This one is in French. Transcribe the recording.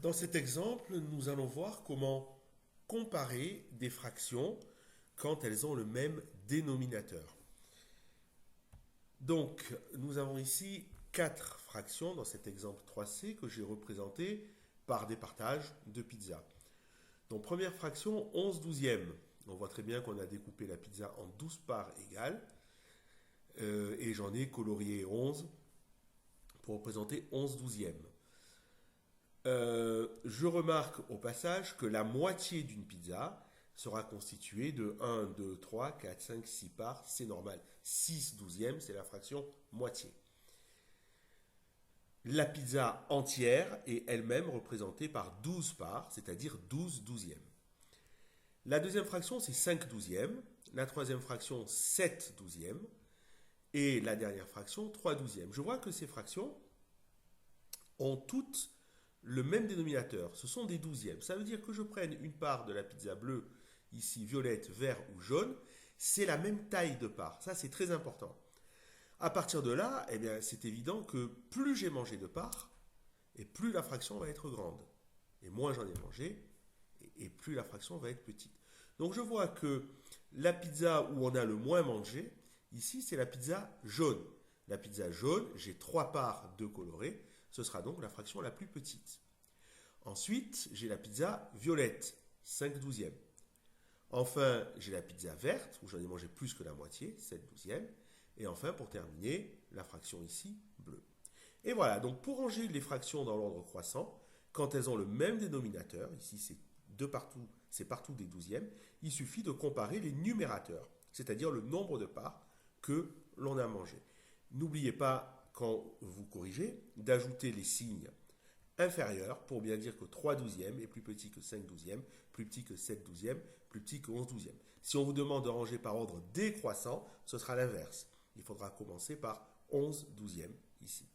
Dans cet exemple, nous allons voir comment comparer des fractions quand elles ont le même dénominateur. Donc, nous avons ici 4 fractions dans cet exemple 3C que j'ai représenté par des partages de pizza. Donc, première fraction, 11 douzièmes. On voit très bien qu'on a découpé la pizza en 12 parts égales. Et j'en ai colorié 11 pour représenter 11 douzièmes. Je remarque au passage que la moitié d'une pizza sera constituée de 1, 2, 3, 4, 5, 6 parts. C'est normal. 6 douzièmes, c'est la fraction moitié. La pizza entière est elle-même représentée par 12 parts, c'est-à-dire 12 douzièmes. La deuxième fraction, c'est 5 douzièmes. La troisième fraction, 7 douzièmes. Et la dernière fraction, 3 douzièmes. Je vois que ces fractions ont toutes le même dénominateur. Ce sont des douzièmes. Ça veut dire que je prenne une part de la pizza bleue, ici violette, vert ou jaune, c'est la même taille de part. Ça, c'est très important. À partir de là, eh bien, c'est évident que plus j'ai mangé de parts, et plus la fraction va être grande. Et moins j'en ai mangé, et plus la fraction va être petite. Donc je vois que la pizza où on a le moins mangé, ici c'est la pizza jaune. La pizza jaune, j'ai 3 parts de coloré, ce sera donc la fraction la plus petite. Ensuite, j'ai la pizza violette, 5 douzièmes. Enfin, j'ai la pizza verte, où j'en ai mangé plus que la moitié, 7 douzièmes. Et enfin, pour terminer, la fraction ici, bleue. Et voilà, donc pour ranger les fractions dans l'ordre croissant, quand elles ont le même dénominateur, ici c'est partout des douzièmes, il suffit de comparer les numérateurs, c'est-à-dire le nombre de parts que l'on a mangé. N'oubliez pas, quand vous corrigez, d'ajouter les signes inférieurs pour bien dire que 3 douzièmes est plus petit que 5 douzièmes, plus petit que 7 douzièmes, plus petit que 11 douzièmes. Si on vous demande de ranger par ordre décroissant, ce sera l'inverse. Il faudra commencer par 11 douzièmes ici.